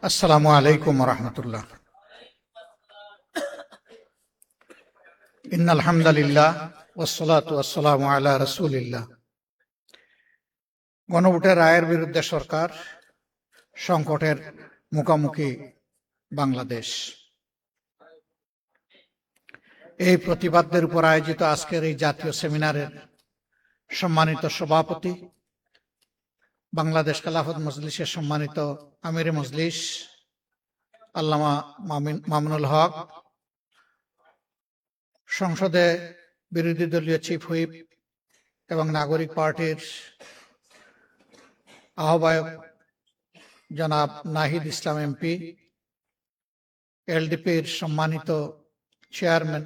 আসসালামু আলাইকুম ওয়া রাহমাতুল্লাহ। ইন্নাল হামদালিল্লাহ ওয়াসসালাতু ওয়াসসালামু আলা রাসূলিল্লাহ। গণভোটের রায়ের বিরুদ্ধে সরকার, সংকটের মুখোমুখি বাংলাদেশ। এই প্রতিবাদের উপর আয়োজিত আজকের এই জাতীয় সেমিনারের সম্মানিত সভাপতি, বাংলাদেশ খেলাফত মজলিসের সম্মানিত আমিরে মজলিস আল্লামা মামুনুল হক, সংসদে বিরোধী দলীয় চিফ হুইপ এবং নাগরিক পার্টির আহ্বায়ক জনাব নাহিদ ইসলাম এমপি, এলডিপির সম্মানিত চেয়ারম্যান,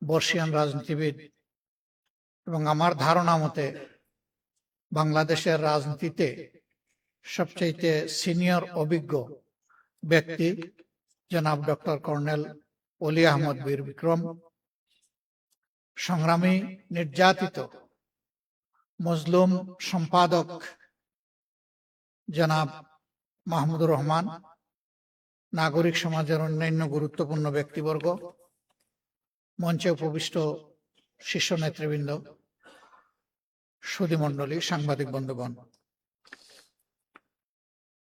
বর্ষিয়ান রাজনীতিবিদ এবং আমার ধারণা মতে বাংলাদেশের রাজনীতিতে সবচেয়ে সিনিয়র অভিজ্ঞ ব্যক্তি জনাব ডক্টর কর্নেল অলি আহমদ বীর বিক্রম, সংগ্রামী, নির্যাতিত, মজলুম সম্পাদক জনাব মাহমুদুর রহমান, নাগরিক সমাজের অন্যান্য গুরুত্বপূর্ণ ব্যক্তিবর্গ, মঞ্চে উপবিষ্ট শীর্ষ নেতৃবৃন্দ, সুধীমণ্ডলী, সাংবাদিক বন্ধুগণ।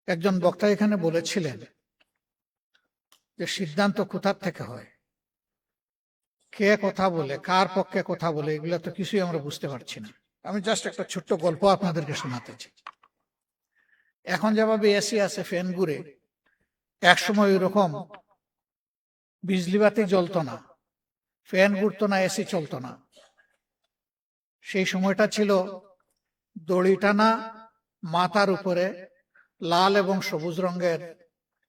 একজন বক্তা এখানে বলেছিলেন যে সিদ্ধান্ত কোথা থেকে হয়, কে কথা বলে, কার পক্ষে কথা বলে, এগুলো তো কিছুই আমরা বুঝতে পারছি না। আমি জাস্ট একটা ছোট্ট গল্প আপনাদেরকে শোনাতে চাই। এখন যেভাবে এসি আছে, ফ্যান ঘুরে, এক সময় ওইরকম বিজলি বাতি জ্বলতো না, ফ্যান ঘুরতো না, এসি চলতো না। সেই সময়টা ছিল দড়ি টানা, মাথার উপরে লাল এবং সবুজ রঙের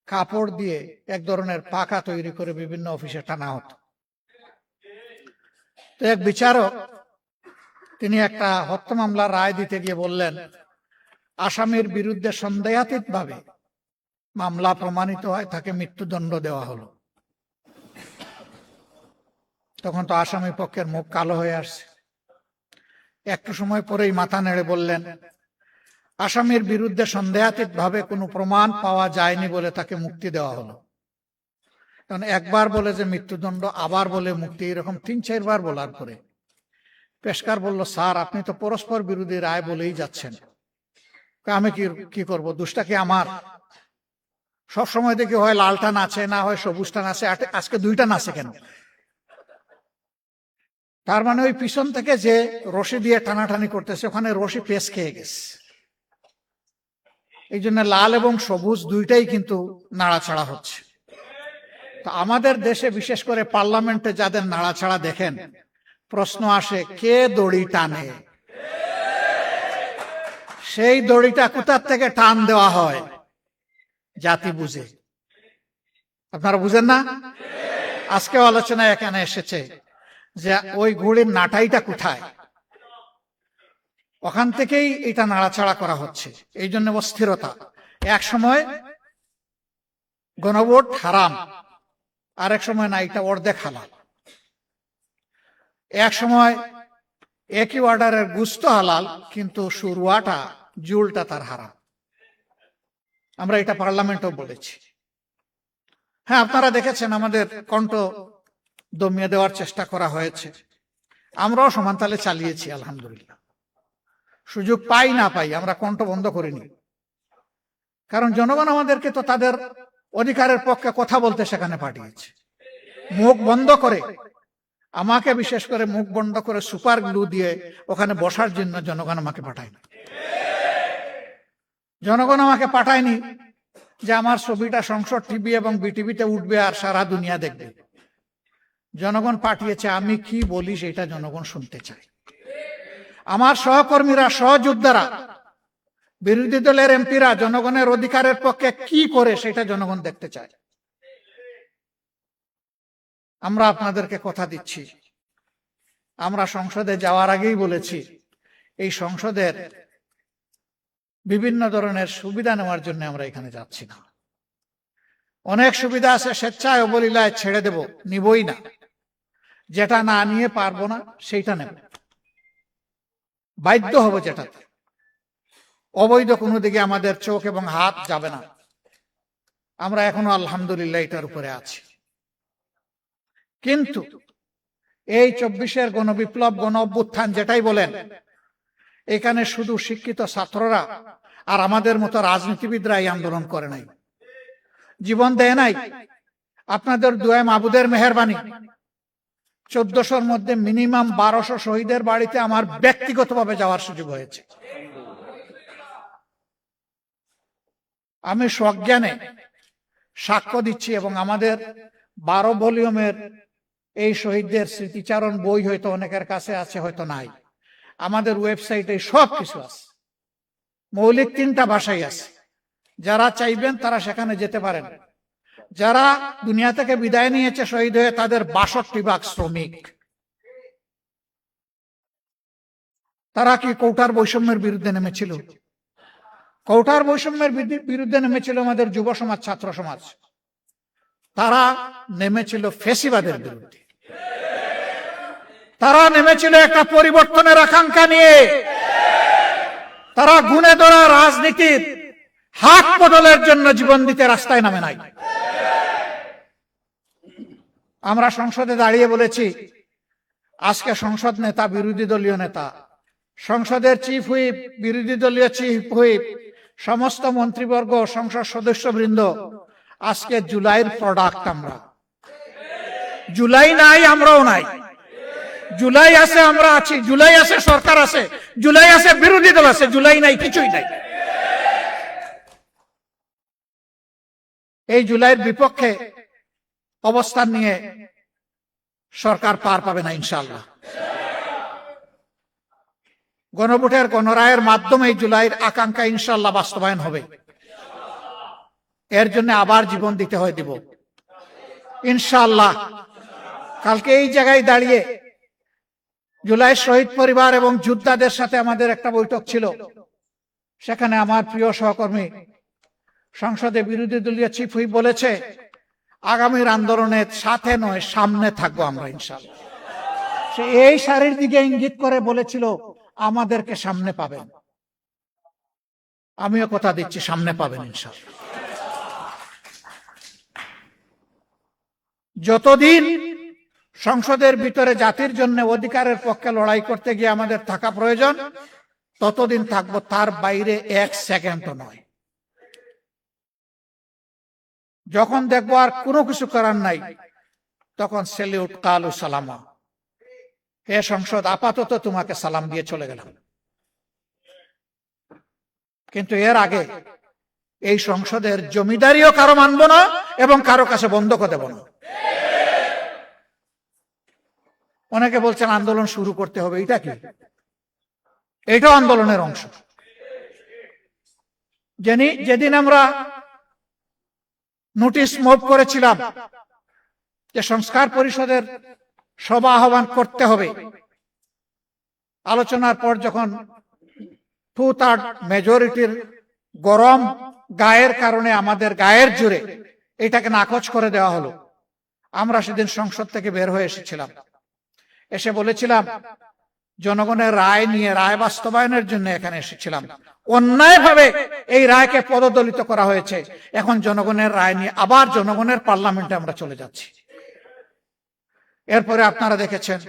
কাপড় দিয়ে এক ধরনের পাখা তৈরি করে বিভিন্ন অফিসে টানা হতো। তো এক বিচারক, তিনি একটা হত্যা মামলার রায় দিতে গিয়ে বললেন, আসামির বিরুদ্ধে সন্দেহাতীত ভাবে মামলা প্রমাণিত হয়, তাকে মৃত্যুদণ্ড দেওয়া হলো। তখন তো আসামি পক্ষের মুখ কালো হয়ে আসছে। একটু সময় পরেই মাথা নেড়ে বললেন, আসামির বিরুদ্ধে সন্দেহাতীত ভাবে কোনো প্রমাণ পাওয়া যায়নি বলে তাকে মুক্তি দেওয়া হলো। কারণ একবার বলে যে মৃত্যুদণ্ড, আবার বলে মুক্তি, এরকম ৩-৪ বার বলার পরে পেশকার বলল, স্যার আপনি তো পরস্পর বিরোধী রায় বলেই যাচ্ছেন, আমি কি করব, দোষটা কি আমার? সবসময় দেখি হয় লালটা নাচে, না হয় সবুজটা নাচে, আজকে দুইটা নাচে কেন? তার মানে ওই পিছন থেকে যে রশি দিয়ে টানাটানি করতেছে, ওখানে রশি পেশ খেয়ে গেছে। এই জন্য লাল এবং সবুজ দুইটাই কিন্তু নাড়াচাড়া হচ্ছে। তো আমাদের দেশে বিশেষ করে পার্লামেন্টে যাদের নাড়াচাড়া দেখেন, প্রশ্ন আসে, কে দড়ি টানে? সেই দড়িটা কোথার থেকে টান দেওয়া হয়? জাতি বুঝে। আপনারা বুঝেন না? আজকে আলোচনা এখানে এসেছে যে ওই ঘুড়ির নাটাইটা কোথায়, ওখান থেকেই এটা নাড়াচাড়া করা হচ্ছে। এই জন্য অস্থিরতা। এক সময় গণভোট হারাম, আরেক সময় না, এটা অর্ধেক হালাল। এক সময় একই অর্ডারের গুস্ত হালাল, কিন্তু শুরুয়াটা, জুলটা তার হারাম। আমরা এটা পার্লামেন্টও বলেছি। হ্যাঁ, আপনারা দেখেছেন আমাদের কণ্ঠ দমিয়ে দেওয়ার চেষ্টা করা হয়েছে, আমরাও সমান তালে চালিয়েছি আলহামদুলিল্লাহ। সুযোগ পাই না পাই আমরা কণ্ঠ বন্ধ করিনি, কারণ জনগণ আমাদেরকে তো তাদের অধিকারের পক্ষে কথা বলতে সেখানে পাঠিয়েছে। মুখ বন্ধ করে, আমাকে বিশেষ করে মুখ বন্ধ করে সুপার গ্লু দিয়ে ওখানে বসার জন্য জনগণ আমাকে পাঠায়নি। জনগণ আমাকে পাঠায়নি যে আমার ছবিটা সংসদ টিভি এবং বিটিভিতে উঠবে আর সারা দুনিয়া দেখবে। জনগণ পাঠিয়েছে আমি কি বলি সেটা জনগণ শুনতে চায়। আমার সহকর্মীরা, সহযোদ্ধারা, বিরোধী দলের এমপিরা জনগণের অধিকারের পক্ষে কি করে সেটা জনগণ দেখতে চায়। আমরা আপনাদেরকে কথা দিচ্ছি, আমরা সংসদে যাওয়ার আগেই বলেছি, এই সংসদের বিভিন্ন ধরনের সুবিধা নেওয়ার জন্য আমরা এখানে যাচ্ছি না। অনেক সুবিধা আছে, স্বেচ্ছায় অবলীলায় ছেড়ে দেব, নিবই না। যেটা না নিয়ে পারবো না সেইটা নেব, বাধ্য হব যেটাতে। অবৈধ কোনো দিকে আমাদের চোখ এবং হাত যাবে না। আমরা এখনো আলহামদুলিল্লাহ এটার উপরে আছি। কিন্তু এই 24-এর গণবিপ্লব, গণ অভ্যুত্থান যেটাই বলেন, এখানে শুধু শিক্ষিত ছাত্ররা আর আমাদের মতো রাজনীতিবিদরা এই আন্দোলন করে নাই, জীবন দেয় নাই। আপনাদের দুয়ায় মাবুদের মেহেরবানি 1400-র মধ্যে মিনিমাম 1200 শহীদের বাড়িতে আমার ব্যক্তিগতভাবে যাওয়ার সুযোগ হয়েছে। আমি সজ্ঞানে সাক্ষ্য দিচ্ছি, এবং আমাদের 12 ভলিউমের এই শহীদদের স্মৃতিচারণ বই হয়তো অনেকের কাছে আছে, হয়তো নাই। আমাদের ওয়েবসাইটে সব কিছু আছে, মৌলিক 3টা ভাষাই আছে। যারা চাইবেন তারা সেখানে যেতে পারেন। যারা দুনিয়া থেকে বিদায় নিয়েছে শহীদ হয়ে, তাদের 62 ভাগ শ্রমিক। তারা কি কৌটার বৈষম্যের বিরুদ্ধে নেমেছিল? কৌটার বৈষম্যের বিরুদ্ধে নেমেছিল আমাদের যুব সমাজ, ছাত্র সমাজ। তারা নেমেছিল ফ্যাসিবাদের বিরুদ্ধে। তারা নেমেছিল একটা পরিবর্তনের আকাঙ্ক্ষা নিয়ে। তারা গুণে ধরা রাজনীতির হাত বদলের জন্য জীবন দিতে রাস্তায় নামে নাই। আমরা সংসদে দাঁড়িয়ে বলেছি, আজকে সংসদ নেতা, বিরোধী দলীয় নেতা, সংসদের চিফ হুইপ, বিরোধী দলীয় চিফ হুইপ, সমস্ত মন্ত্রীবর্গ, সংসদ সদস্যবৃন্দ, আজকে জুলাইয়ের প্রোডাক্ট আমরা। জুলাই নাই, আমরাও নাই। জুলাই আছে, আমরা আছি। জুলাই আছে, সরকার আছে। জুলাই আছে, বিরোধী দল আছে। জুলাই নাই, কিছুই নাই। এই জুলাইয়ের বিপক্ষে অবস্থান নিয়ে সরকার পার পাবে না ইনশাআল্লাহ। গণভোটের, গণরায়ের মাধ্যমে এই জুলাইয়ের আকাঙ্ক্ষা ইনশাআল্লাহ বাস্তবায়ন হবে। এর জন্য আবার জীবন দিতে হয়, দিব ইনশাআল্লাহ। কালকে এই জায়গায় দাঁড়িয়ে জুলাই শহীদ পরিবার এবং যোদ্ধাদের সাথে আমাদের একটা বৈঠক ছিল। সেখানে আমার প্রিয় সহকর্মী সংসদে বিরোধী দলীয় চিফ হুইপ বলেছে, আগামীর আন্দোলনের সাথে নয়, সামনে থাকবো আমরা ইনশাআল্লাহ। সে এই সারির দিকে ইঙ্গিত করে বলেছিল, আমাদেরকে সামনে পাবেন। আমিও কথা দিচ্ছি, সামনে পাবেন ইনশাআল্লাহ। যতদিন সংসদের ভিতরে জাতির জন্য অধিকারের পক্ষে লড়াই করতে গিয়ে আমাদের থাকা প্রয়োজন, ততদিন থাকবো, তার বাইরে 1 সেকেন্ডও নয়। যখন দেখবো আর কোনো কিছু করার নাই, তখন সেলিউট, কালু সালামা, হে সংসদ, আপাতত তোমাকে সালাম দিয়ে চলে গেলাম। কিন্তু এর আগে এই সংসদের জমিদারিও কারো মানব না এবং কারো কাছে বন্ধক দেব না। অনেকে বলছেন আন্দোলন শুরু করতে হবে, এটা কি? এটাও আন্দোলনের অংশ। যেদিন আমরা নোটিশ মুভ করেছিলাম যে সংস্কার পরিষদের সভা আহ্বান করতে হবে, আলোচনার পর যখন 2/3 মেজরিটির গরম গায়ের কারণে, আমাদের গায়ের জোরে এটাকে নাকচ করে দেওয়া হলো, আমরা সেদিন সংসদ থেকে বের হয়ে এসেছিলাম। এসে বলেছিলাম, জনগণের রায় নিয়ে, রায় বাস্তবায়নের জন্য এখানে এসেছিলাম। অন্যায়ভাবে এই রায়কে পদদলিত করা হয়েছে। এখন জনগণের রায় নিয়ে আবার জনগণের পার্লামেন্টে আমরা চলে যাচ্ছি। এরপরে আপনারা দেখেছেন,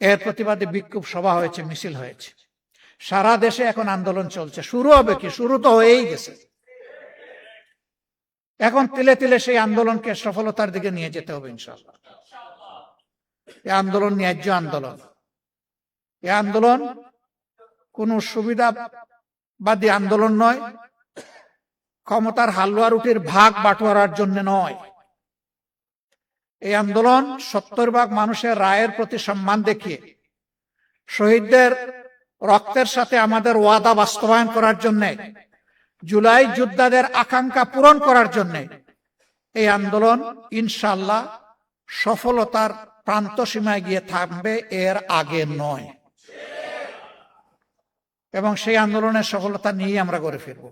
এর প্রতিবাদে বিক্ষোভ সভা হয়েছে, মিছিল হয়েছে। সারা দেশে এখন আন্দোলন চলছে। শুরু হবে কি? শুরু তো হয়েই গেছে। এখন তিলে তিলে সেই আন্দোলনকে সফলতার দিকে নিয়ে যেতে হবে ইনশাআল্লাহ। এই আন্দোলন ন্যায্য আন্দোলন। এই আন্দোলন কোন সুবিধাবাদী আন্দোলন নয়, ক্ষমতার হালুয়া রুটির ভাগ বাটোয়ারার জন্য নয়। এই আন্দোলন 70 ভাগ মানুষের রায়ের প্রতি সম্মান দেখিয়ে, শহীদদের রক্তের সাথে আমাদের ওয়াদা বাস্তবায়ন করার জন্য, জুলাই যোদ্ধাদের আকাঙ্ক্ষা পূরণ করার জন্য এই আন্দোলন ইনশাআল্লাহ সফলতার প্রান্ত সীমায় গিয়ে থাকবে, এর আগে নয়। এবং সেই আন্দোলনের সফলতা নিয়ে আমরা গড়ে ফিরব।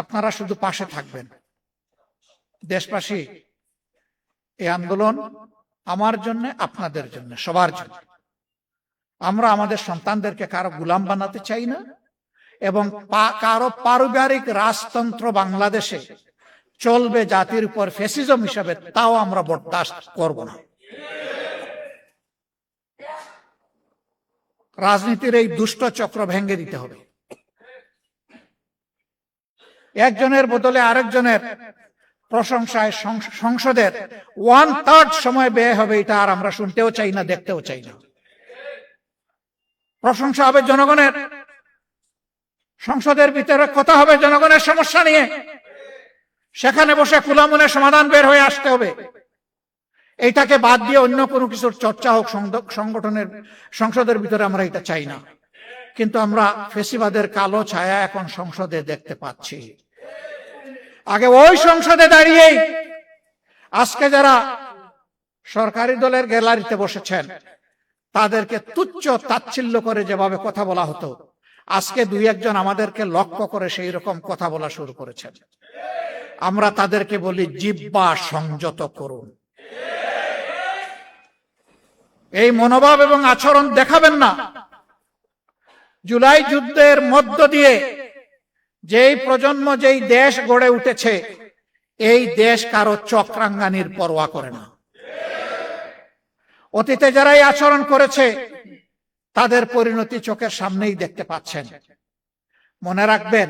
আপনারা শুধু পাশে থাকবেন। দেশবাসী, এই আন্দোলন আমার জন্য, আপনাদের জন্য, সবার জন্য। আমরা আমাদের সন্তানদেরকে কারো গোলাম বানাতে চাই না। এবং কারো পারিবারিক রাজতন্ত্র বাংলাদেশে চলবে জাতির উপর ফ্যাসিজম হিসাবে, তাও আমরা বরদাস্ত করব না। রাজনীতির এই দুষ্ট চক্র ভেঙে দিতে হবে। একজনের বদলে আরেকজনের প্রশংসায় সংসদের 1/3 সময় ব্যয় হবে, এটা আর আমরা শুনতেও চাই না, দেখতেও চাই না। প্রশংসা হবে জনগণের, সংসদের ভিতরে কথা হবে জনগণের সমস্যা নিয়ে, সেখানে বসে খোলামনে সমাধান বের হয়ে আসতে হবে। এইটাকে বাদ দিয়ে অন্য কোনো কিছুর চর্চা হোক সংগঠনের সংসদের ভিতরে, আমরা এটা চাই না। কিন্তু আমরা ফেসিবাদের কালো ছায়া এখন সংসদে দেখতে পাচ্ছি। আগে ওই সংসদে দাঁড়িয়েই আজকে যারা সরকারি দলের গ্যালারিতে বসেছেন তাদেরকে তুচ্ছ তাচ্ছিল্য করে যেভাবে কথা বলা হতো, আজকে দুই একজন আমাদেরকে লক্ষ্য করে সেই রকম কথা বলা শুরু করেছেন। আমরা তাদেরকে বলি জিহ্বা সংযত করুন। এই মনোভাব এবং আচরণ দেখাবেন না। জুলাই যুদ্ধের মধ্য দিয়ে যেই প্রজন্ম, যেই দেশ গড়ে উঠেছে, এই দেশ কারো চক্রাঙ্গানির পরোয়া করে না। অতীতে যারা এই আচরণ করেছে তাদের পরিণতি চোখের সামনেই দেখতে পাচ্ছেন। মনে রাখবেন,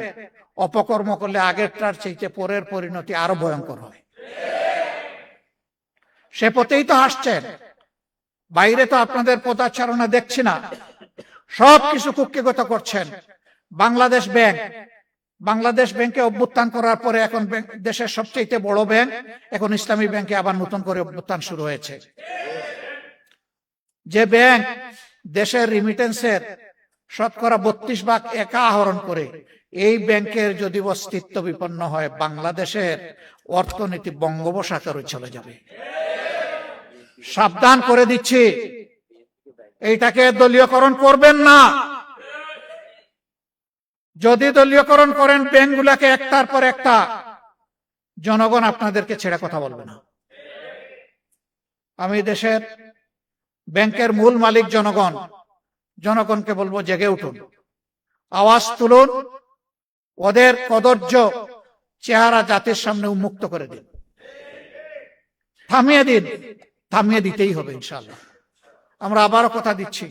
অপকর্ম করলে আগেরটার চাইতে পরের পরিণতি আরো ভয়ঙ্কর হয়। সে পথেই তো হাসছেন। বাইরে তো আপনাদের পদাচারণা দেখছি না, সবকিছু কুক্ষিগত করছেন। বাংলাদেশ ব্যাংকে অভ্যুত্থান করার পরে এখন দেশের সবচেয়ে বড় ব্যাংক, এখন ইসলামী ব্যাংকে আবার নতুন করে অভ্যুত্থান শুরু হয়েছে। যে ব্যাংক দেশের রিমিটেন্সের 32% একা আহরণ করে, এই ব্যাংকের যদি অস্তিত্ব বিপন্ন হয়, বাংলাদেশের অর্থনীতি বঙ্গোপসাগরে চলে যাবে। সাবধান করে দিচ্ছি, এইটাকে দলীয়করণ করবেন না। যদি দলীয়করণ করেন ব্যাংকগুলোকে একটার পর একটা, জনগণ আপনাদেরকে ছেড়ে কথা বলবে না। আমি দেশের ব্যাংকের মূল মালিক জনগণ, জনগণকে বলবো জেগে উঠুন, আওয়াজ তুলুন, ওদের কদর্য চেহারা জাতির সামনে উন্মুক্ত করে দিন, থামিয়ে দিন। থামিয়ে দিতেই হবে ইনশাআল্লাহ। আমরা আবারও কথা দিচ্ছি,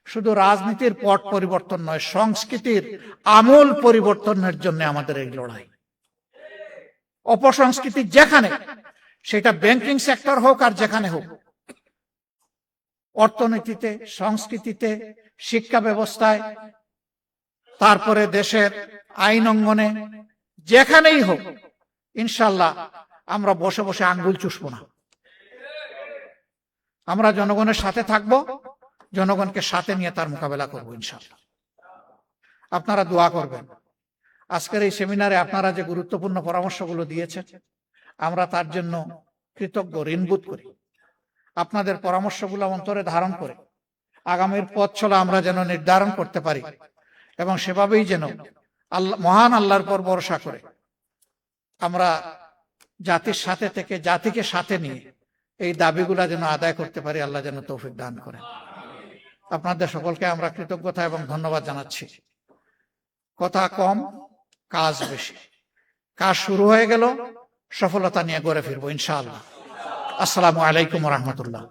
শুধু রাজনীতির পট পরিবর্তন নয়, সংস্কৃতির আমূল পরিবর্তনের জন্য আমাদের এই লড়াই। অপসংস্কৃতি যেখানে, সেটা ব্যাংকিং সেক্টর হোক আর যেখানে হোক, অর্থনীতিতে, সংস্কৃতিতে, শিক্ষা ব্যবস্থায়, তারপরে দেশের আইন অঙ্গনে, যেখানেই হোক, ইনশাআল্লাহ আমরা বসে বসে আঙ্গুল চুষবো না। আমরা জনগণের সাথে থাকব, জনগণকে সাথে নিয়ে তার মোকাবেলা করবো ইনশাআল্লাহ। আপনারা দোয়া করবেন। আজকের এই সেমিনারে আপনারা যে গুরুত্বপূর্ণ পরামর্শগুলো দিয়েছেন, আমরা তার জন্য কৃতজ্ঞ, ঋণবোধ করি। আপনাদের পরামর্শগুলো অন্তরে ধারণ করে আগামীর পথ চলা আমরা যেন নির্ধারণ করতে পারি, এবং সেভাবেই যেন মহান আল্লাহর পর ভরসা করে আমরা জাতির সাথে থেকে, জাতিকে সাথে নিয়ে এই দাবিগুলা যেন আদায় করতে পারি। আল্লাহ যেন তৌফিক দান করেন। আপনাদের সকলকে আমরা কৃতজ্ঞতা এবং ধন্যবাদ জানাচ্ছি। কথা কম, কাজ বেশি। কাজ শুরু হয়ে গেল, সফলতা নিয়ে গড়ে ফিরবো ইনশাআল্লাহ। আসসালামু আলাইকুম ওয়া রাহমাতুল্লাহ।